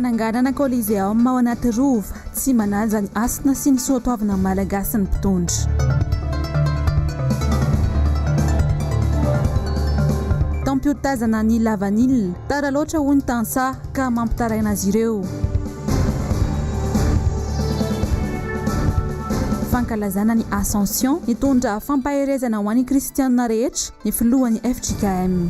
fananganana Coliseum ao anaty rova tsy manaja ny asina sy ny soatoavana malagasy ny mpitondra. Tampiotazana ny lavanil tara loatra ho ny tansa ka mampitaraina azy ireo. Fankalazana ny Ascension nitondra fampaherezana ho an'ny kristianina rehetra ny filohan'ny FJKM.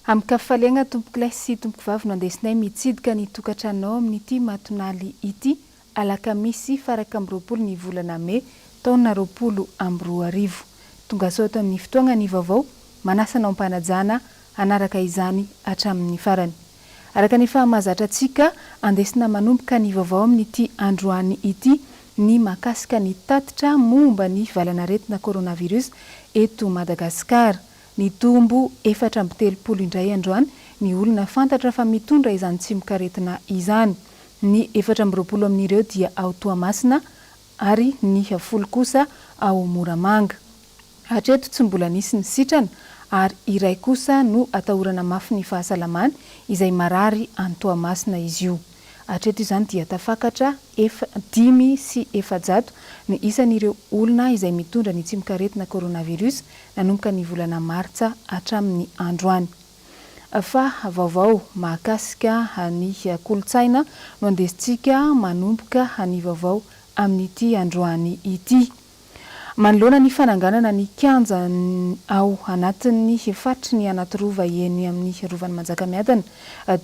Amin'ny kafaliana tompoky sy tompoky vavy no andesinay mitsidika ny tokantranao amin'ity matonaly ity alakamisy faraka amby 20 ny volana May taona 2024. Tonga soto amin'ny fotoana ny vaovao manasana ampanajana anaraka izany hatramin'ny farany. Araka ny fahamazatra antsika andesina manomboka ny vaovao amin'ity androany ity ny makasika ny tatitra momba ny valanaretina coronavirus eto Madagasikara. Ny tombo 430 indray androany ny olona fantatra fa mitondra izany tsimikaretina izany. Ny 420 amin'ireo dia ao Toamasina ary ny 10 kosa ao Moramanga. Hatreto tsy mbola nisy ny sitrana ary iray kosa no atahorana mafy ny fahasalamany izay marary any Toamasina izy io. Hatreto izany dia tafakatra 5 sy 700 ny isan'ireo olona izay mitondra ny tsimikaretina coronavirus nanomboka ny volana Martsa hatramin'ny androany. Fa vaovao mahakasika ny kolotsaina no andesintsika manomboka ny vaovao amin'ity androany ity. Manoloana ny fananganana ny kianja ao anatin'ny efatry ny anaty rova eny amin'ny rovan'ny Manjakamiadana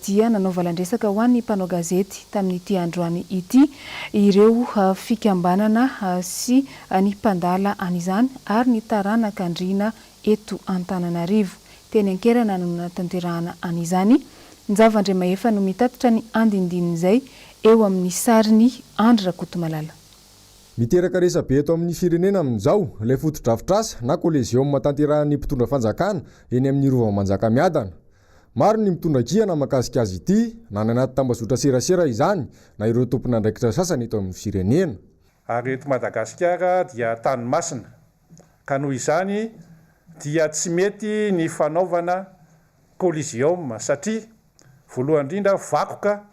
dia nanao valandresaka ho an'ny mpanao gazety tamin'ity androany ity ireo fikambanana sy ny mpandala an'izany ary ny taranaka andriana eto Antananarivo. Teny ankerana no natanterahana an'izany. Nzavandre maefa no mitatitra ny andindinin'izay eo amin'ny sariny Andry Rakotomalala. Miteraka resabe eto amin'ny firenena amin'izao ilay fotodrafitrasa na Coliseum tanterahan'ny mpitondra fanjakana eny amin'ny rova Manjakamiadana. Maro ny mitondra kiana makasika azy ity na ny anaty tambazotra serasera izany na ireo tompon'andraikitra sasany eto amin'ny firenena. Ary eto Madagasikara dia tany masina ka noho izany dia tsy mety ny fanaovana Coliseum satria voalohany indrindra vakoka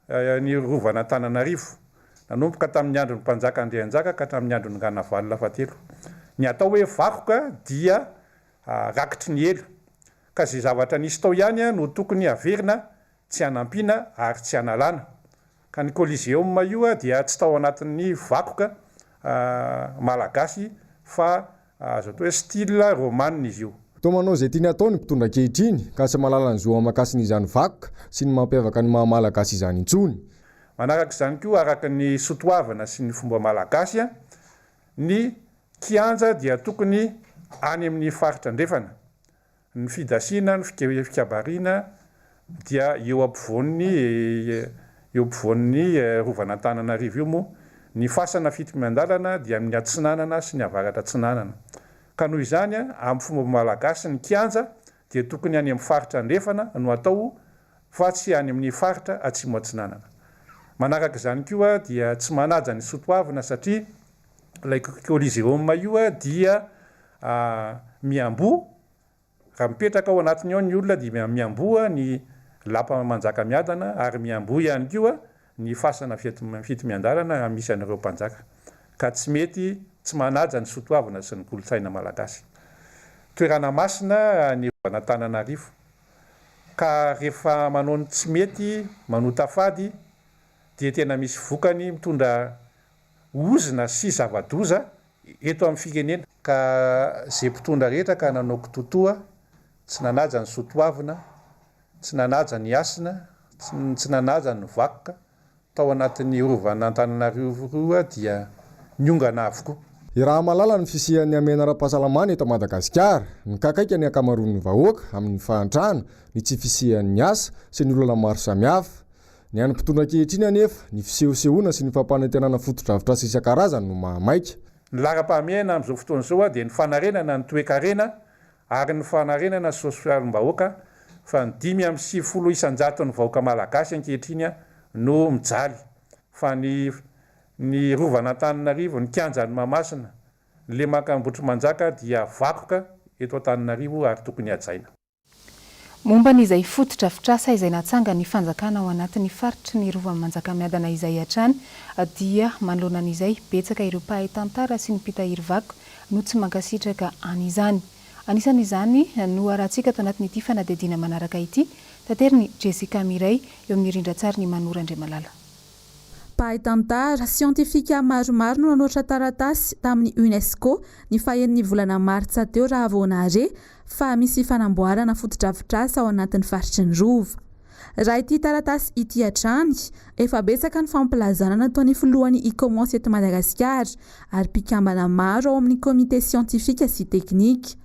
ny rovana Antananarivo. Nanomboka tamin'ny andron'ny mpanjaka Andrianjaka ka tamin'ny andron'ny Nganavalona fahatelo. Ny atao hoe vakoka dia rakitry ny elo. Ka izay zavatra nisy tao ihany no tokony averina, tsy hanampiana ary tsy hanalana. Ka ny Coliseum io dia tsy tao anatin'ny vakoka malagasy fa azo atao hoe style romanina izy io. Toa manao izay tiany atao ny mpitondra ankehitriny ka tsy mahalala ny zo amakasiny izany vakoka sy ny mampiavaka ny mahamalagasy izany intsony. Manaraka izany koa araka ny soatoavana sy ny fomba malagasy ny kianja dia tokony any amin'ny faritra andrefana. Ny fidasiana, ny fikabariana dia eo ampovoan'ny rovana Antananarivo io moa. Ny fasana fito-miandalana dia amin'ny atsinanana sy ny avaratra atsinanana. Ka noho izany amin'ny fomba malagasy ny kianja dia tokony any amin'ny faritra andrefana no atao fa tsy any amin'ny faritra atsimo atsinanana. Manaraka izany koa dia tsy manaja ny soatoavana satria ilay Coliseum io dia miambo. Raha mipetraka ao anatiny ao ny olona dia miambo ny lapa Manjakamiadana ary miambo ihany koa ny fasana fito-miandalana misy an'ireo mpanjaka. Ka tsy mety tsy manaja ny soatoavana sy ny kolotsaina malagasy. Toerana masina ny rovana Antananarivo. Ka rehefa manao ny tsy mety, manota fady dia tena misy vokany mitondra ozina sy zava-doza eto amin'ny firenena. Ka izay mpitondra rehetra ka nanao kitotoa, tsy nanaja ny soatoavana, tsy nanaja ny asina, tsy nanaja ny vakoka tao anatin'ny rovana Antananarivo dia niongana avokoa. I raha malala ny fisian'ny amena ara-pahasalamana eto Madagasikara, ny kakaika ny akamaroan'ny vahoaka amin'ny fahantrana, ny tsy fisian'ny asa sy ny olana maro samihafa. Ny an'ny mpitondra ankehitriny anefa ny fisehosehoana sy ny fampanantenana foto-drafitrasa isan-karazany no mahamaika. Ny laram-pahamehana amin'izao fotoana izao dia ny fanarenana ny toe-karena ary ny fanarenana sosialim-bahoaka fa ny 550 isan-jato ny vahoaka malagasy ankehitriny no mijaly. Fa ny rovana Antananarivo, ny kianjan'ny Mahamasina, Lemaka Ambotry Manjaka dia vakoka eto Antananarivo ary tokony hajaina. Momba n'izay fotodrafitrasa izay natsanga ny fanjakana ao anatin'ny faritry ny rovan'ny Manjakamiadana izay hatrany dia manoloana an'izay betsaka ireo mpahay tantara sy ny mpitahiry vakoka no tsy mankasitraka an'izany. Anisan'izany no arahantsika ato anatin'ity fanadihadiana manaraka ity, tanteriny Jessica Miray eo amin'ny rindran-tsary ny Manora Andriamalala. Mpahay tantara siantifika maromaro no nanoatra taratasy tamin'ny UNESCO ny fahen'ny volana Martsa teo raha voanare fa misy fanamboarana fotodrafitrasa ao anatin'ny faritry ny Rova. Raha ity taratasy ity hatrany efa betsaka ny fampilazana nataon'ny filohan'ny ICOMOS eto Madagasikara ary mpikambana maro ao amin'ny komite siantifika sy teknika.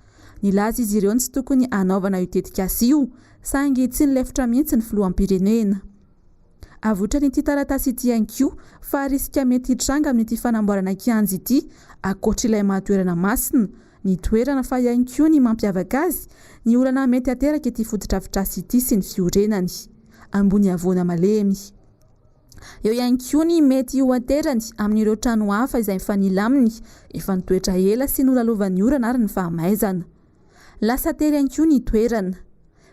Nilaza izy ireo tsy tokony anaovana io tetikasa io saingy tsy nilefitra mihitsy ny filoham-pirenena. Avotra n'ity taratasy ity ihany koa fa risika mety hitranga amin'ity fanamboarana kianjo ity ankoatra ilay mahatoerana masina, ny toerana fa ihany koa ny mampiavaka azy, ny olana mety ateraka ity fotodrafitrasa ity sy ny fiorenany ambony avoana malemy. Eo ihany koa ny mety ho aterany amin'ireo trano hafa izay mifanila aminy efa nitoetra ela sy nolalovan'ny orana ary ny fahamaizana. Lasa tery ihany koa ny toerana.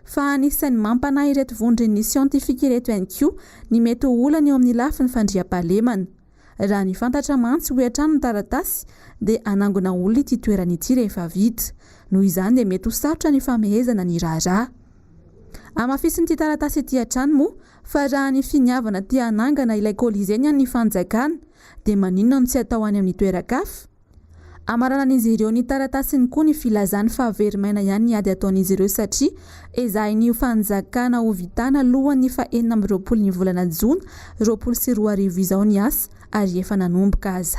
Fa anisan'ny mampanahy ireto vondron'ny siantifika ireto ihany koa ny mety ho olana eo amin'ny lafiny fandriam-pahalemana. Raha ny fantatra mantsy ho hatrany ny taratasy dia anangona olona ity toerana ity rehefa vita. Noho izany dia mety ho sarotra ny famehezana ny raharaha. Amafisin'ity taratasy ity hatrany moa fa raha ny finiavana tia anangana ilay kolizeny ny fanjakana dia maninona no tsy atao any amin'ny toeran-kafa? Amaranan'izy ireo ny taratasiny koa ny filazany fa averimaina ihany ny ady ataon'izy ireo satria ezahin'io fanjakana ho vitana alohan'ny fahenina amby 20 ny volana Jona 2024 izao ny asa ary efa nanomboka aza.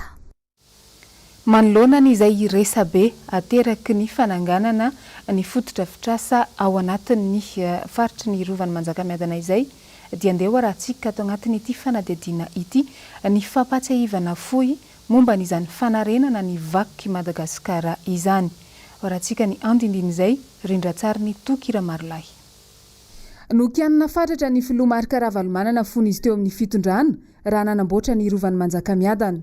Manoloana n'izay resabe ateraky ny fananganana ny fotodrafitrasa ao anatin'ny faritry ny rovan'ny Manjakamiadana izay dia andeha arahantsika ato anatin'ity fanadihadiana ity ny fampatsiahivana fohy momba n'izany fanarenana ny vakoky Madagasikara izany. Arahantsika ny andindin'izay rindran-tsary ny Tokira Marolahy. Nokianina fatratra ny filoha Marika Ravalomanana fon'izy teo amin'ny fitondrana raha nanamboatra ny rovan'ny Manjakamiadana.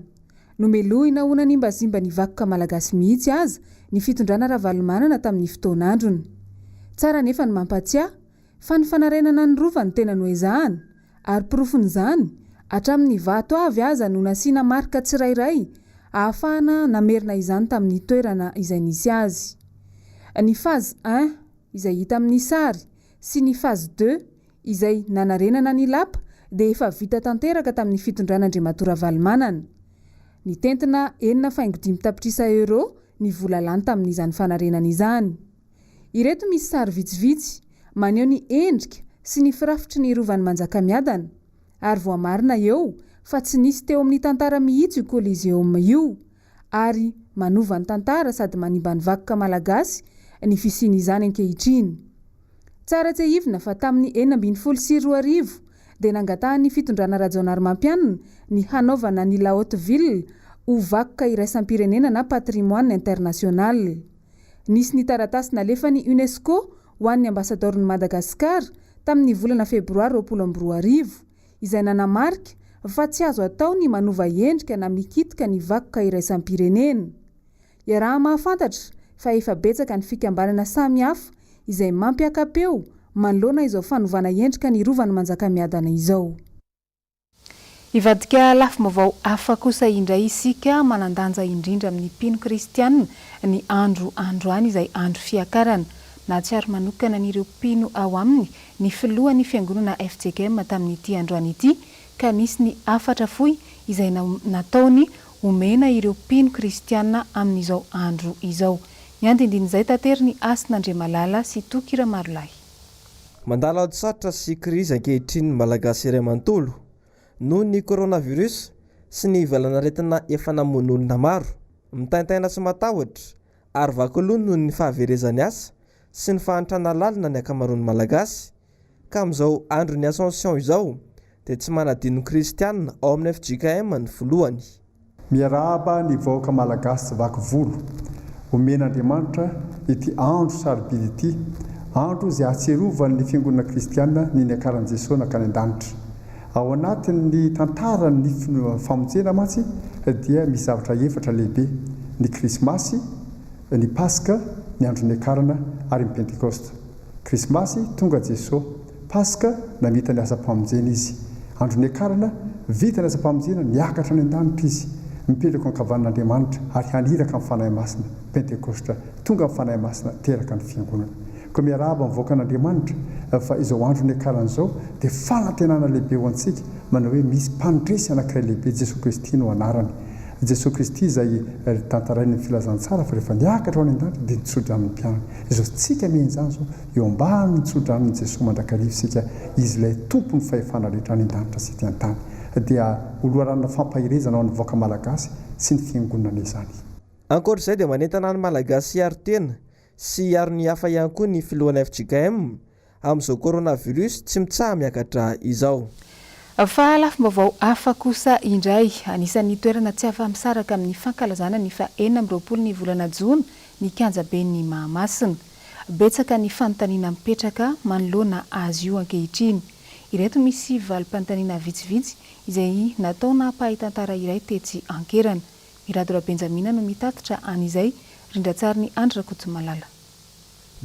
Nomelohina onany mbazimba ny vakoka malagasy mihitsy aza ny fitondrana Ravalomanana tamin'ny fotoan'androny. Tsara nefa ny mampatsiahy fa ny fanarenana ny rova ny tena noezahana ary porofon'izany hatramin'ny vato avy aza no nasiana marika tsirairay ahafahana namerina izany tamin'ny toerana izay nisy azy. Ny phase 1 izay hita amin'ny sary sy ny phase 2 izay nanarenana ny lapa dia efa vita tanteraka tamin'ny fitondran'Andriamato Ravalomanana. Ny tentina 4.5 tapitrisa euro ny vola lany tamin'izany fanarenana izany. Ireto misy sary vitsivitsy maneho ny endrika sy ny firafitry ny rovan'ny Manjakamiadana ary voamarina eo fa tsy nisy teo amin'ny tantara mihitsy io Coliseum io ary manova ny tantara sady manimba ny vakoka malagasy ny fisiany izany ankehitriny. Tsara tsy ahivina fa tamin'ny 1922 dia nangatahan'ny fitondrana Rajaonarimampianina ny hanaovana ny La Haute-Ville ho vakoka iraisam-pirenena na patrimoine international. Nisy ny taratasy nalefany UNESCO ho an'ny ambasador'ny Madagasikara tamin'ny volana Febroary 2024 izay nanamarika fa tsy azo atao ny manova endrika na mikitika ny vakoka iraisam-pirenena. Raha mahafantatra fa efa betsaka ny fikambanana samihafa izay mampiakapeo manoloana izao fanovana endrika ny rovan'ny Manjakamiadana izao. Ivadika lafim-baovao hafa kosa indray isika manandanja indrindra amin'ny mpino kristianina ny andro any izay andro fiakarana. Na tsy ary manokana n'ireo mpino ao aminy ny filohan'ny fiangonana FJKM tamin'ity androany ity ka nisy ny afatra fohy izay nataony omena ireo mpino kristianina amin'izao andro izao. Ny andindin'izay tanteriny Asin'Andriamalala sy Tokira Marolahy. Mandala adi-sarotra sy krizy ankehitriny malagasy iray manontolo noho ny coronavirus sy ny valanaretina efa namon'olona maro mitaintaina sy matahotra ary vakolony noho ny fahaverezany asa sy ny fahantrana lalina ny akamaroan'ny malagasy ka amin'izao andro ny Ascension izao dia tsy manadino kristianina ao amin'ny FJKM ny voalohany. Miarahaba ny vahoaka malagasy vakovolo omen'Andriamanitra ity andro sarobidy ity, andro izay ahatserovan'ny fiangonana kristianina ny niakaran'i Jesosy nakany an-danitra. Ao anatin'ny tantaran'ny famonjena mantsy dia misy zavatra efatra lehibe: ny krismasy, ny paska, ny andro niakarana ary ny pentekosta. krismasy tonga jesosy paska namita ny asa-pamonjena izy androny akarana vita ny asa-pamonjena niakatra ny an-danitra izy mipetraka ankavan'andriamanitra ary haniraka amin'ny fanahy masina pentekostra tonga amin'ny fanahy masina teraka ny fiangonana ko miarahaba mivoaka an'andriamanitra fa izao androny akaran'izao dia fanantenana lehibe ho antsika manao hoe misy mpandresy anankiray lehibe jesosy kristy no anarany jesosy kristy izay tantarainy ny filazantsara fa rehefa niakatra ao any an-danitra dia nitsodran'ny mpianany izao tsika mian'izany zao eo ambany nitsodran'ny jesosy mandrakarivo sika izy ilay tompony fahefana rehetra any an-danitra sy ty an-tany dia oloarana fampahirezana ao nyvoaka malagasy sy ny fiangonana izany ankoatr'izay dia manentana ny malagasy hiaro tena sy hiaro ny hafa ihany koa ny filohan'ny FJKM amin'izao coronavirus tsy mitsaha miakatra izao. Fa lafim-baovao hafa kosa indray anisan'ny toerana tsy afa-misaraka amin'ny fankalazana ny fa-20 ny volana Jona ny kianjabe ny Mahamasina. Betsaka ny fanontaniana mipetraka manoloana azy io ankehitriny. Ireto misy valim-panontaniana vitsivitsy izay nataona mpahi-tantara iray tetsy Ankerana. Miradora Benjamina no mitatitra an'izay rindratsary ny Andra Kotomalala.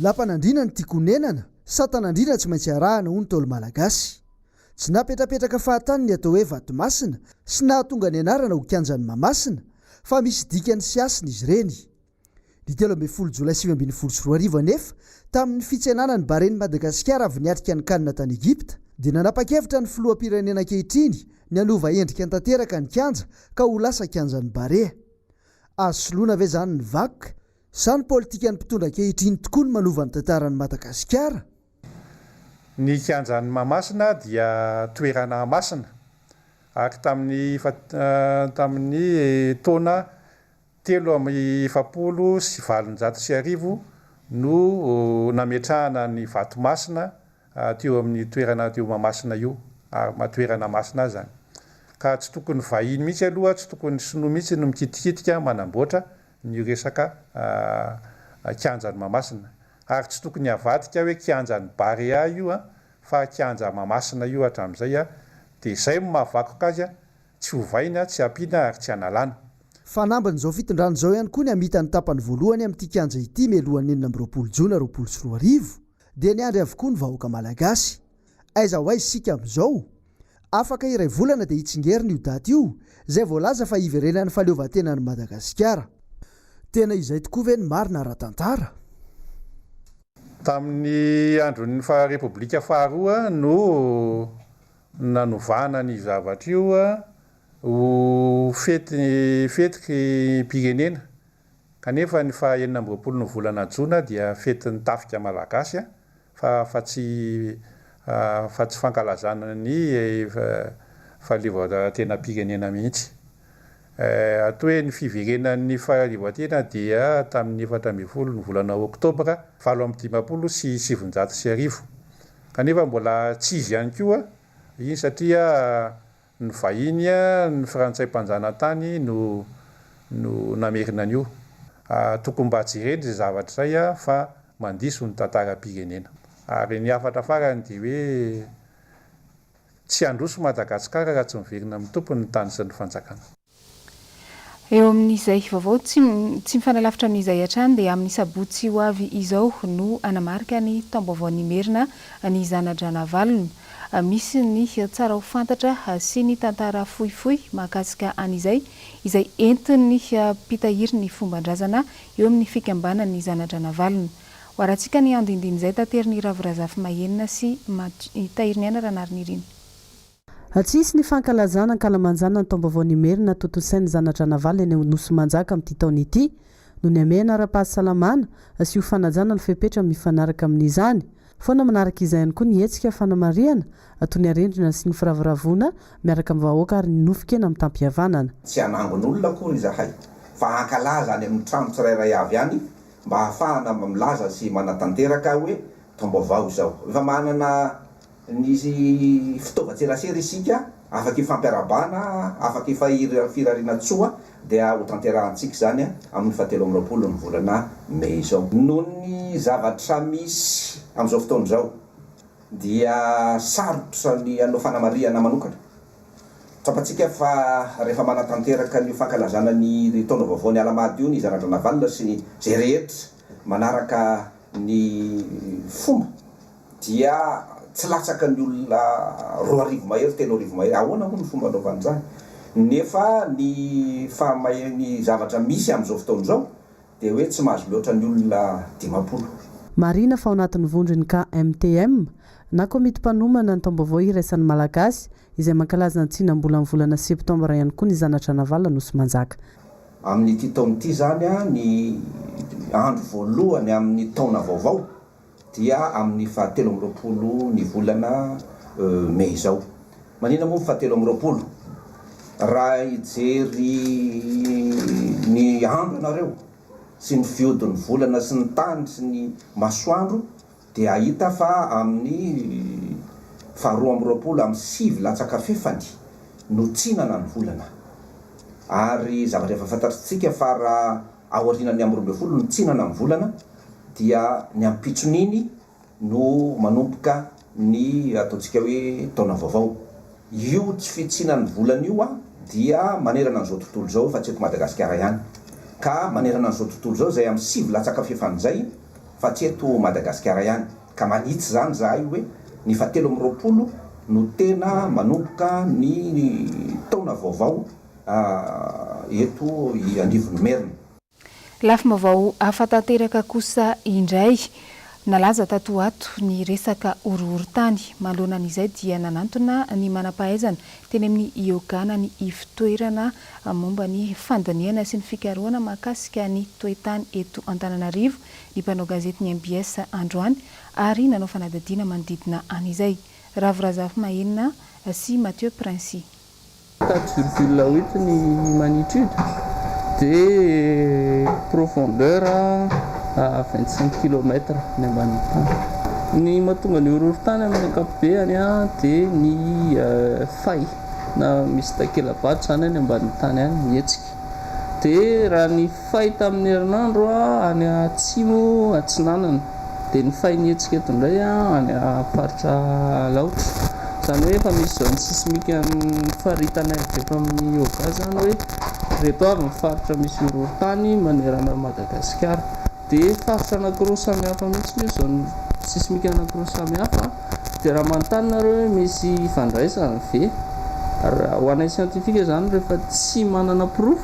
Lampanandrina ny tikonenana, satanandrina tsy maintsy arahana hoy ny Ntaolo Malagasy. Tsy napetrapetraka fahatany ny atao hoe Vatomasina sy nahatonga ny anarana ho kianjan'ny Mahamasina fa misy dikany sy asiny izy ireny. Ny 13 Jolay 2024 anefa tamin'ny fitsenana ny baren'i Madagasikara avy niatrika ny kanina tany Egipta dia nanapa-kevitra ny filoham-pirenena ankehitriny ny anova endrika ny tanteraka ny kianja ka ho lasa kianjan'ny Barea. Azo soloina ve zany ny vakoka sa ny politika ny mpitondra ankehitriny tokoa ny manova ny tantaran'ny Madagasikara? Ny kianjan'ny Mahamasina dia toerana masina ary tamin'ny taona 3,790 no nametrahana ny Vatomasina teo amin'ny toerana teo Mahamasina io ary toerana masina zany ka tsy tokony vahiny mihitsy aloha tsy tokony sinoa mihitsy no mikitikitika manamboatra ny resaka kianjan'ny Mahamasina ary tsy tokony havadika hoe kianjan'ny Barea io fa kianja Mahamasina io hatramin'izay dia izay mahavakoka azy tsy hovaina tsy ampiana ary tsy analana. Fanamban'izao fitondrano izao ihany koa ny hamitany tapany voalohany amin'ity kianja ity mialohan'ny 20 Jona 2024 dia niandry avokoa ny vahoaka malagasy. Aiza ho aiza isika amin'izao afaka iray volana dia hitsingerina io daty io izay voalaza fa hiverenan'ny fahaleovantenan'ny Madagasikara. Tena izay tokoa ve ny marina ara-tantara? Tamin'ny andron'ny Repoblika faharoa no nanovana ny zavatra io ho fetiky pirenena kanefa ny fa-20 ny volana Jona dia fetin'ny tafika malagasy fa tsy fankalazana ny fahaleovan-tena pirenena mihitsy. Atao hoe ny fiverenan'ny fahaleovan-tena dia tamin'ny 14 ny volana Oktobra 750 sy 790 kanefa mbola tsy izy ihany koa iny satria ny vahiny ny Frantsay mpanjanantany no namerina an'io. Tokony mba jereny zay zavatra zay fa mandiso ny tantaram-pirenena ary ny hafatra farany dia hoe tsy handroso Madagasikara raha tsy miverina amin'ny tompony ny tany sy ny fanjakana. Eo amin'izay vaovao tsy mifanalavitra amin'izay hatrany dia amin'ny sabotsy ho avy izao no anamarika ny taom-baovao nimerina ny zana-dranavalona. Misy ny tsara ho fantatra sy ny tantara fohifohy mahakasika an'izay izay entiny pitahiry ny fomban-drazana eo amin'ny fikambanan'ny zana-dranavalona. Ho arantsika ny andindiny izay tateriny Ravirazafy Mahenina sy Tahiriniana Ranariny. Tsisy ny fankalazana ankalamanjana ny taom-baovao nimerina totosain'ny zana-dranavalona eny Nosy Manjaka amin'ity taona ity no ny amena ara-pahasalamana sy ho fanajana ny fepetra mifanaraka amin'izany. Foana manaraka izay ihany koa ny hetsika fanamariana toy ny arendrina sy ny firavoravoana miaraka amin'ny vahoaka ary ny nofika amin'ny tampihavanana. Tsy anangon'olona akory izahay fa hankalaza any amin'ny trano tsirairay avy any mba hahafahana milaza sy manatanteraka hoe taom-baovao izao. Efa manana ny fitaovan-tserasera isika afaka ifampiarabana afaka firariana tsoa dia ho tanterahantsika zany amin'ny 17 ny volana Mey izao. Noho ny zavatra misy amin'izao fotoana izao dia sarotra ny anao fanamariana manokana. Tsapantsika fa rehefa manatanteraka ny fankalazana ny taona vaovao ny Alamady io ny zana-dranavalona sy zay rehetra manaraka ny fomba dia tsy latsaka ny olona 2 mahery 3 mahery ahoana moa ny fomba anaovan'izany nefa ny ny zavatra misy amin'izao fotoan'izao dia hoe tsy mahazo loatra ny olona 50. Marina fa ao anatin'ny vondrony KMTM na komiti-mpanomana ny taom-baovao iraisan'ny malagasy izay mankalaza ny tsinam-bola amin'ny volana septambra ihany koa ny zanatra navala nosy manjaka. Amin'ity taon'ity zany ny andro voalohany amin'ny taona vaovao dia amin'ny 17 ny volana Mei izao. Manina moa 17 raha ijery ny andro nareo sy ny fiodin'ny volana sy ny tany sy ny masoandro dia ahita fa amin'ny 12 amin'ny 7 latsaka fefany no tsinana ny volana. Ary zavatra efa fantatritsika fa raha aorinany amin'ny 12 no tsinana ny volana dia ny ampitson'iny no manomboka ny ataontsika hoe taona vaovao. Io tsy fitsinan'ny volana io dia manerana an'izao tontolo zao fa tsy eto Madagasikara ihany ka manerana an'izao tontolo zao zay amin'ny 7 latsaka fefany zay fa tsy eto Madagasikara ihany ka manitsy zany zahay hoe ny 17 no tena manomboka ny taona vaovao eto i andrivon'ny Merina. Lafim-baovao hafa tanteraka kosa indray nalaza tato ato ny resaka horohorontany malohanan'izay dia nanantona ny manam-pahaizana teny amin'ny iogana ny ivitoerana momba ny fandaniana sy ny fikarohana mahakasika ny toetany eto Antananarivo ny mpanao gazety ny MBS androany ary nanao fanadadiana manodidina an'izay. Ravorazafy Mahenina sy Mathieu Princy. 4,8 ny magnitude de profondeur à 25 km ny ambanin'ny tany. Ny mahatonga ny horohorontany amin'ny ankapobeny dia ny fay na misy takela-bato zany any ambanin'ny tany any mihetsika. Dia raha ny fay tamin'ny herinandro any atsimo atsinanana dia ny fay nyhetsika eto indray any faritra laotra. Zany hoe efa misy zone sismique amin'ny faritana eto amin'ny Oga zany hoe reto avy ny faritra misy horohorontany manerana Madagasikara. Dia faritra anankiroa samihafa mihitsy ny zone sismique anankiroa samihafa dia raha manontany nareo hoe misy fandraisana ve ho anay sientifika zany rehefa tsy manana proof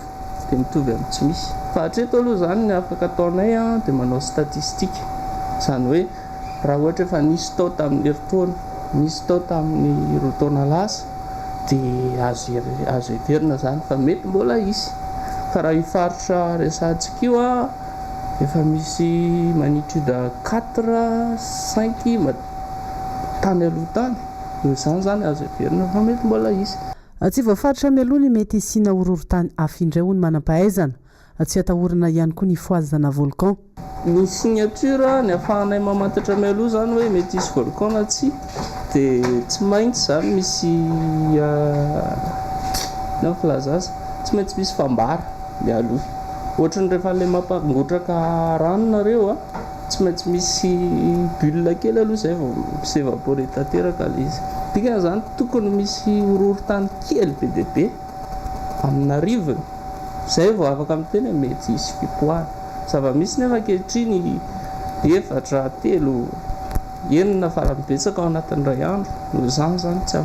dia mitovy amin'ny tsy misy fa hatreto aloha zany ny afaka ataonay dia manao statistika zany hoe raha ohatra efa nisy tao tamin'ny herintaona nisy tao tamin'ny 2 taona lasa dia azo heverina zany fa mety mbola izy fa raha ifaritra resantsika io efa misy magnitude 4 5 tany aloha tany zany azo heverina fa mety mbola izy. Tsy voafaritra mialoha ny mety hisiana horohorontany afindray hoy ny manam-pahaizana tsy atahorana ihany koa ny foazana volcan. Ny signature ny afahanay mamantatra mialoha zany hoe mety hisy volcan na tsy dia tsy maintsy zany misy na filazaza tsy maintsy misy fambara mialoha ohatrany rehefa ilay mampangotraka rano nareo tsy maintsy misy bulle kely aloha zay vao s'évaporer tanteraka ilay izy. Dikan'izany tokony misy horohorontany kely be dia be amina rivony zay vao afaka miteny mety hisy fipoahana. Zava-misy nefa ankehitriny 4 3 enina faramibetsaka ao anatin'ny ray andro no zany tsy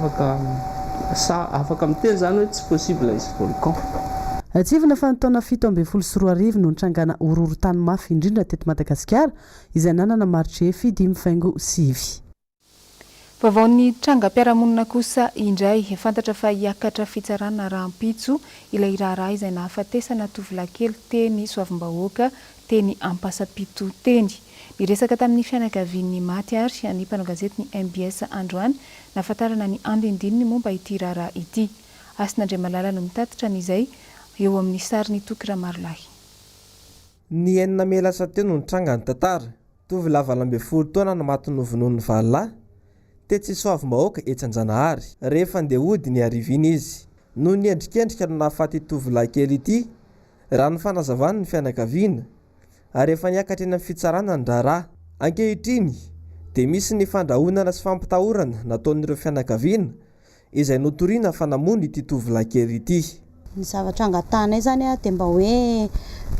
afaka miteny zany hoe tsy possible izy volcan. Tsivina fa ny taona 17 no nitrangana horohorontany mafy indrindra teto Madagasikara izay nanana marchefy 5.7. Vaovaon'ny trangam-piarahamonina kosa indray fantatra fa hiakatra fitsarana rahampitso ilay raharaha izay nahafatesana tovolahy kely teny Soavim-bahoaka teny Ampasapito teny. Niresaka tamin'ny fianakavian'ny maty ary ny mpanao gazety ny MBS androany nahafantarana ny andindininy momba ity raharaha ity. Asin'Andria Malala no mitatitra an'izay eo amin'ny sariny Toky Ramarolahy. Ny 9 Mei lasa teo no nitranga ny tantara. Tovolahy 20 taona no maty novonoan'ny valolahy tetsy Soavim-bahoaka Etsanjanahary. Rehefa ndeha hody ny ariviny izy no niendrikendrika no nahafaty tovolahy kely ity raha ny fanazavany ny fianakaviana ary efa niakatra eny amin'ny fitsarana ny raharaha. Ankehitriny dia misy ny fandrahonana sy fampitahorana nataon'ireo fianakaviana izay notoriana fanamono ity tovolahy kely ity. ny zavatra angatanay zany a dia mba hoe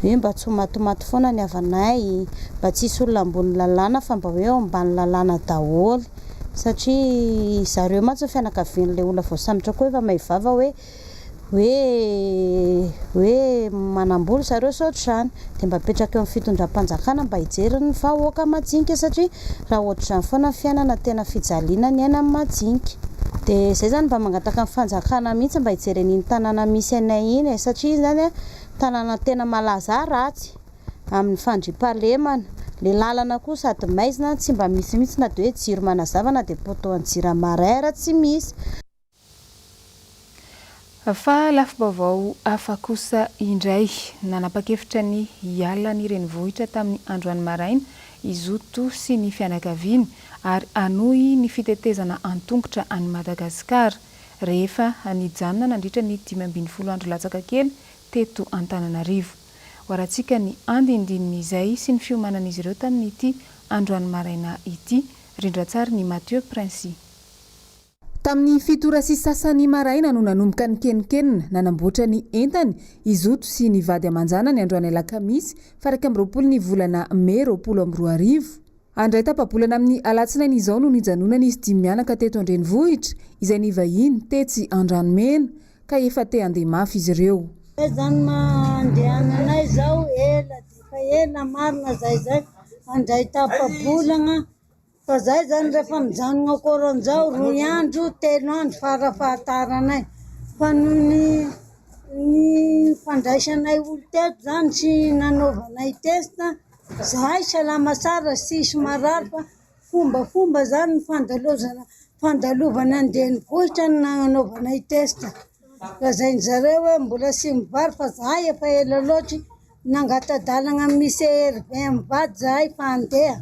mba tsy matomaty foana ny avanay, mba tsisy olona ambony lalàna fa mba hoe eo ambany lalàna daholo, satria zareo mantsy ny fianakavian'ilay olona voasambotra koa efa mahivava hoe manamboly zareo saotr'izany, dia mba apetraka eo amin'ny fitondram-panjakana mba hijery ny vahoaka majinika, satria raha ohatr'izany foana fiainana tena fijaliana ny aina amin'ny majinika. Dia izay zany mba mangataka amin'ny fanjakana mihitsy mba hijery an'iny tanàna misy anay iny, satria zany tanàna tena malaza ratsy amin'ny fandriampahalemana, le lalana koa sady maizina, tsy mba misy mihitsy na dia hoe jiro manazavana dia potoan'ny jiramaray tsy misy. Fa lafim-baovao hafa kosa indray, nanapa-kevitra ny hiala ny renivohitra tamin'ny androany maraina izoto sy ny fianakaviany ary anohy ny fitetezana an-tongotra any Madagasikara rehefa nijanona nandritra ny 15 andro latsaka kely teto Antananarivo. Hoarantsika ny andindinin'izay sy ny fiomanan'izy ireo tamin'ity androany maraina ity, rindran-tsary ny Mathieu Princy. Tamin'ny fitora sy sasany maraina no nanomboka ny kenikenina nanamboatra ny entany izoto sy ny vady amanjana ny androany alakamisy faraka amin'ny 20 ny volana May 2024. Andray tapabolana amin'ny alatsinainy izao no nijanonana izy dimy mianaka teto an-drenivohitra izay ny vahiny tetsy Andranomena ka efa te handeha mafy izy ireo. Zany mandehananay izao ela fa ela marina zay andray tapabolana. Fa zay zany rehefa mijanona koran'izao 2 andro 3 andro farafahatarana fa noho ny fandraisanay olo teto zany sy nanaovanay testa zahay salama tsara sisy marary fa fomba zany ny fandalovana an-drenivohitra no nanaovanay testa. Fa zay zareo hoe mbola sy mivary fa zahay efa ela loatra nangatadalana misy herbe mivady zahay fa andeha.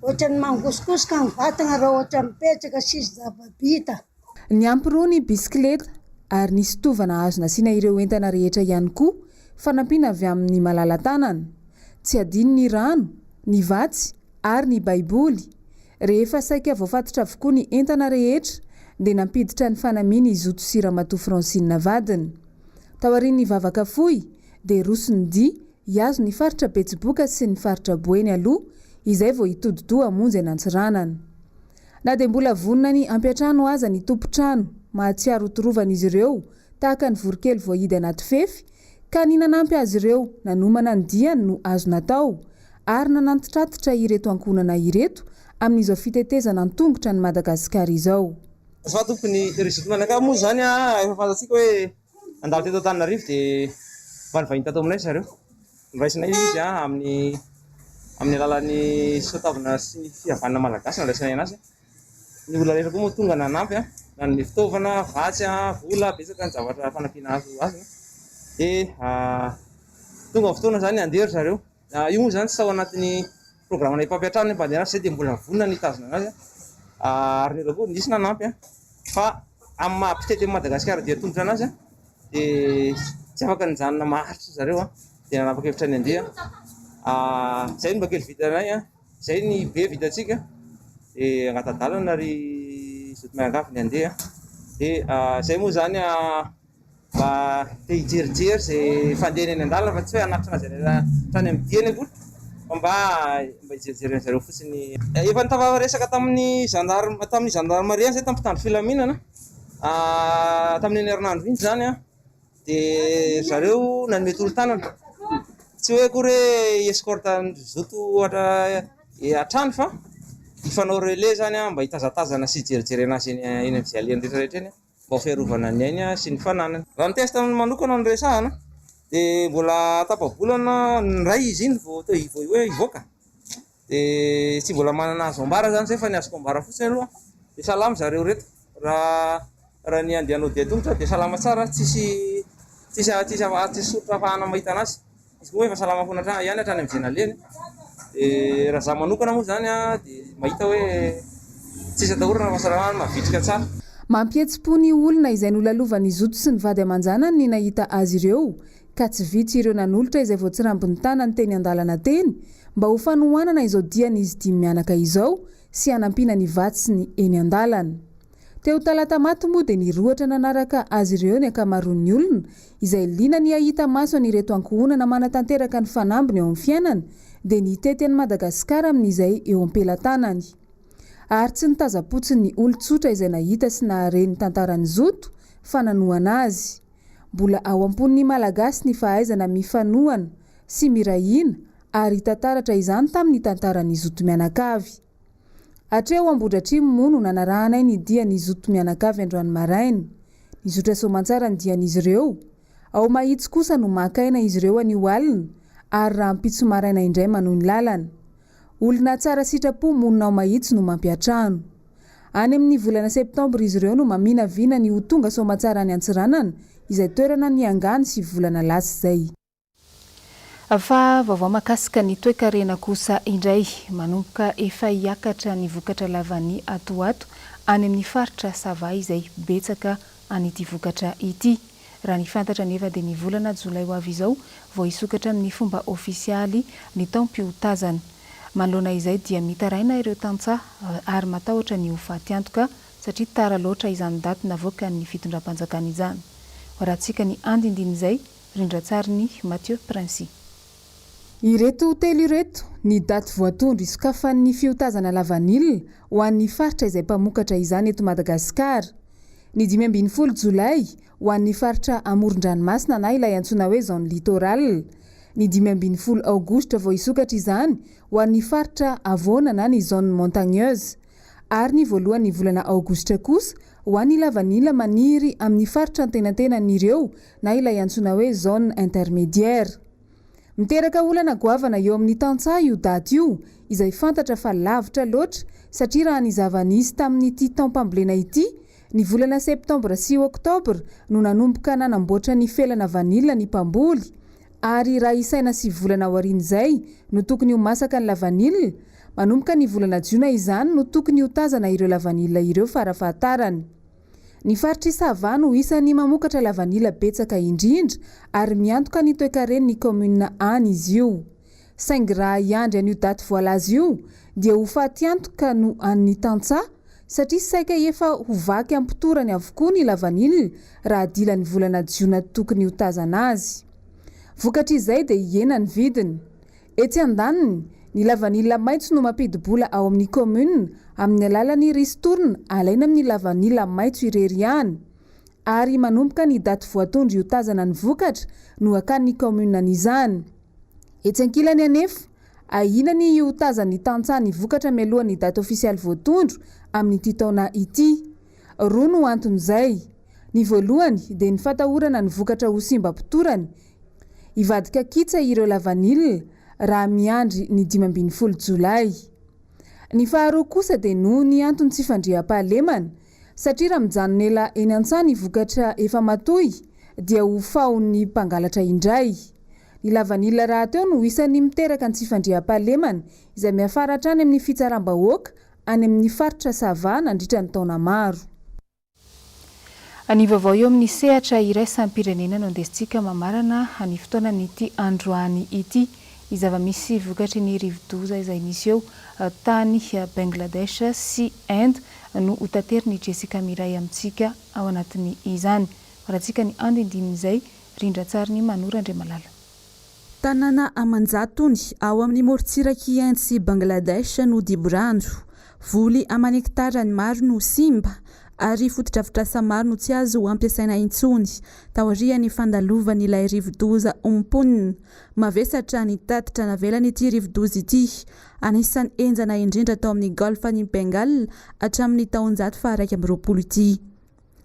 Ohatra ny mangosikosika ny vatagna raha ohatra mipetraka sisy zava-bita. Ny ampy ny bisikileta ary ny sitovana azo nasiana ireo entana rehetra ihany koa fanampiana avy amin'ny malala-tanana. Tsy adino ny rano, ny vatsy ary ny baiboly. Rehefa saika voafatotra avokoa ny entana rehetra dia nampiditra ny fanamiana izoto sy Ramatoa Francine vadiny. Taorian'ny vavaka fohy dia rosony dia hiazo ny faritra Betsiboka sy ny faritra Boeny aloha izay vao hitodi-doha hamonjy anantsiranana. Na dia mbola vonona ny ampiatrano aza ny tompo-trano mahatsiaro torovan'izy ireo tahaka ny vorokely voahidy anaty fefy ka ny nanampy azy ireo nanomana ny diany no azo natao ary nanantitratotra ireto ankonana ireto amin'izao fitetezana an-tongotra ny Madagasikara izao. Fa tompony rizoto manaka moa zany efa fantatsika hoe andalo teto Antananarivo dia mba nivahiny tato aminay zareo. Niraisinay izy amin'ny alalan'ny sotavana sy ny fihavanana malagasy niraisinay anazy. Ny olona rehetra koa moa tonga nanampy na ny fitaovana, vatsy, vola, betsaka ny zavatra fanampiana azy. Dia tonga fotoana zany andery zareo. Io moa zany tsy sao anatin'ny programanay mpampiatrano mba andeha zay dia mbola vonona ny tazona anazy. Ary ny koa nisy nanampy fa amin'ny mahampitety amin'ny Madagasikara dia tongotra anazy dia tsy afaka nijanona maharitra zareo dia nanapa-kevitra ny andeha. Zay ny mba kely vitanay zay ny be vitantsika dia angatadalana ry zoto miangavy ny andeha. Dia zay moa zany mba te hijerijery zay fandehany any an-dalana fa tsy hoe hanafitra anazy trany amin'ny diany aloha fa mba hijerijery zareo fotsiny. Efa nitavava resaka tamin'ny gendarmerie zay tamin'ny mpitandro filaminana tamin'ny herinandro iny zany dia zareo nanome tolo-tanana tsy hoe kory escorte zoto atrany fa ifanao relais zany mba hitazatazana sy hijerijery anazy eny amin'ny vialiany rehetrarehetra eny mba ho fiarovana ny ainy sy ny fananany. Raha ny testa manokana no resahana dia mbola tapabolana ny ray izy iny vao hoe hivoaka dia tsy mbola manana azo ambara zany zay fa ny azoko ambara fotsiny aloha dia salama zareo reto. Raha ny andehanao dia tongotra dia salama tsara tsisy sotra fahana mahita anazy. Izy koa efa salama foana ihany hatrany amin'ny jenaleny. Raha zaho manokana moa zany dia mahita hoe tsisy atahorana fahasalamana mavitrika tsara. Mampietsi-po ny olona izay nolalovan'ny zoto sy ny vady amanjana ny nahita azy ireo ka tsy vitsy ireo nanolotra izay vao tsirambiny tanany teny an-dalana teny mba ho fanohanana izao diany izy dimy mianaka izao sy hanampiana ny vatsy ny eny an-dalana. Teo talata maty moa dia nirohatra nanaraka azy ireo ny ankamaroan'ny olona izay liana ny ahita maso an'ireto ankohonana manatanteraka ny fanambiny eo amin'ny fiainana dia nitety an'i Madagasikara amin'izay eo am-pelantanany. Ary tsy nitazapotsiny ny olon-tsotra izay nahita sy nahareny tantarany zoto fa nanoana azy. Mbola ao amponin'ny malagasy ny fahaizana mifanohana sy mirahina ary tantaratra izany tamin'ny tantarany zoto mianakavy. Hatreo Ambodratrimo moa no nanarahanay ny dian'ny zoto mianakavy androany maraina. Nizotra soamantsara ny dian'izy ireo. Ao mahitsy kosa no makaina izy ireo anio alina ary raha mpitso maraina indray manohy ny lalana. Olona tsara sitrapo monina ao mahitsy no mampiatrano. Any amin'ny volana septambra izy ireo no maminavina ny ho tonga soamantsara ny Antsiranana izay toerana niangany sy volana lasa izay. Fa vaovao makasika ny toe-karena kosa indray manomboka efa hiakatra ny vokatra lavany atoato any amin'ny faritra Sava izay betsaka an'ity vokatra ity. Raha ny fantatra nefa dia ny volana Jolay ho avy izao vao hisokatra ny fomba ofisialy ny taom-piotazana. Manoloana izay dia mitaraina ireo tantsaha ary matahotra ny ho faty-antoka satria tara loatra izany daty navoaka ny fitondram-panjakana izany. Rahantsika ny andindin'izay rindratsary ny Mathieu Princy. Ireto telo ireto ny daty voatondro isokafan'ny fiotazana lavanilina ho an'ny faritra izay mpamokatra izany eto Madagasikara. Ny 12 Jolay ho an'ny faritra amoron-dranomasina na ilay antsoina hoe zone littorale. Ny 12 Aogositra vao isokatra izany ho an'ny faritra avoana na ny zone montagneuse. Ary ny voalohan'ny volana Aogositra kosa ho an'ny lavanilina maniry amin'ny faritra antenantenan'ireo na ilay antsoina hoe zone intermédiaire. Miteraka olana goavana eo amin'ny tantsaha io daty io izay fantatra fa lavitra loatra satria raha ny zava-nisy tamin'ity taom-pambolena ity ny volana septambra sy oktobra no nanomboka nanamboatra ny felana vanila ny mpamboly ary raha isaina sy volana aorian'izay no tokony ho masaka ny lavanilina manomboka ny volana jiona izany no tokony ho tazana ireo lavanilina ireo farafahatarany. Ny faritry Sava no isan'ny mamokatra lavanila betsaka indrindra ary miantoka ny toe-karen'ny komuna any izy io. Saingy raha iandry an'io daty voalaza io dia ho faty-antoka no an'ny tantsaha satria saika efa ho vaky ampitorany avokoa ny lavanilina raha dila ny volana jiona tokony ho tazana azy. Vokatra izay dia hiena ny vidiny. Etsy andaniny ny lavanilina maitso no mampidi-bola ao amin'ny komuna amin'ny alalan'ny ristourna alaina amin'ny lavanilina maitso irery ihany ary manomboka ny daty voatondro hiotazana ny vokatra no akan'ny komuna izany. Etsy ankilany anefa ahina ny hiotazan'ny tantsaha ny vokatra mialohan'ny daty ofisialy voatondro amin'ity taona ity. Roa no anton'izay. Ny voalohany dia ny fatahorana ny vokatra ho simba mpitorany. Ivadika kitsa ireo lavanilina raha miandry ny 12 Jolay. Ny faharoa kosa dia noho ny antony tsy fandriam-pahalemana satria raha mijanona ela eny an-tsaha ny vokatra efa matoy dia ho fahon'ny mpangalatra indray. Ny lavanilina raha teo no isan'ny miteraka ny tsy fandriam-pahalemana izay miafara hatrany amin'ny fitsaram-bahoaka any amin'ny faritra Sava nandritra ny taona maro. Any vaovao eo amin'ny sehatra iraisam-pirenena no andesintsika mamarana any fotoanan'ity androany ity. Zava-misy vokatry ny rivo-doza izay misy eo tany Bangladesh sy Inde no hotateriny Jessica Miray amintsika ao anatiny izany. Rahantsika ny andindin'izay rindratsary ny Manora Andriamalala. Tanàna Amanjatony ao amin'ny morontsirak'i Inde sy Bangladesh no diborandro. Voly aman-hektarany maro no simba ary fotodrafitrasa maro no tsy azo ampiasaina intsony taorian'ny fandalovan'ilay rivo-doza omponina. Mavesatra ny tatitra navelan'ity rivo-doza ity. Anisan'ny enjana indrindra tao amin'ny golfan'i Bengal hatramin'ny taonjato faha 120 ity.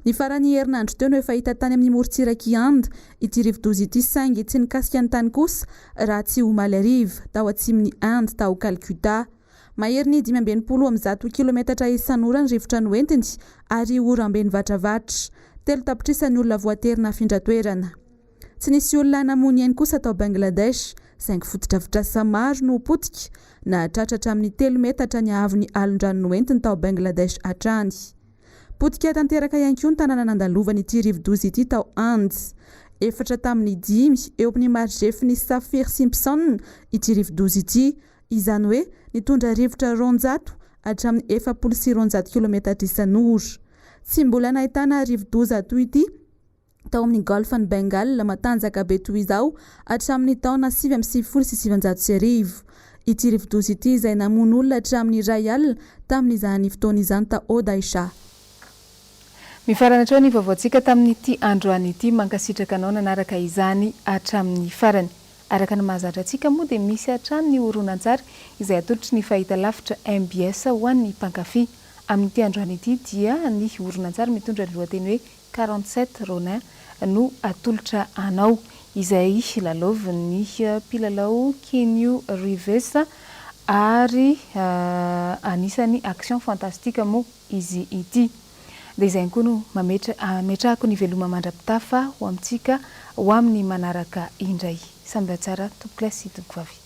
Ny farany herinandro teo no efa hita tany amin'ny morontsirak'i Inde ity rivo-doza ity saingy tsy nikasika ny tany kosa raha tsy ho maly ariva tao atsimon'ny Inde tao Calcutta. Mahery ny 520 kilometatra isan'ora ny rivotra noentiny ary ora ambeny vatravatra. 3 tapitrisan'ny olona voaterina findratoerana. Tsy nisy olona namony ihany kosa tao Bangladesh saingy fotodrafitrasa maro no potika na tratratra amin'ny 3 metatra ny ahavon'ny alon-drano noentiny tao Bangladesh hatrany. Potika tanteraka ihany koa ny tanàna nandalovany ity rivo-doza ity tao Inde. Efatra tamin'ny 5 eo amin'ny margefiny Saffir-Simpson ity rivo-doza ity. Izany hoe nitondra rivotra 200 hatramin'ny 400 kilometatra isan'ora. tsy mbola nahitana rivo-doza toy ity tao amin'ny golf ny Bengal matanjaka be toy izao hatramin'ny taona 1970 ity rivo-doza ity izay namono olona hatramin'ny 2 alina tamin'izany fotoana izany ta Odaisha. Mifarana trao ny vaovaontsika tamin'ity androany ity mankasitraka anao nanaraka izany hatramin'ny farany. Araka ny mahazatra antsika moa dia misy hatrany ny horonan-tsary izay atolotry ny fahita lavitra MBS ho an'ny mpankafy. Amin'ity androany ity dia ny horonan-tsary mitondra ny lohateny hoe 47 Ronin no atolotra anao izay lalaovin'ny mpilalao Keanu Reeves ary anisany action fantastique moa izy ity. Dia izay koa no ametrahako ny veloma mandrapitafa ho amintsika ho amin'ny manaraka indray. Samby tsara tompoklasy tompoko vavy.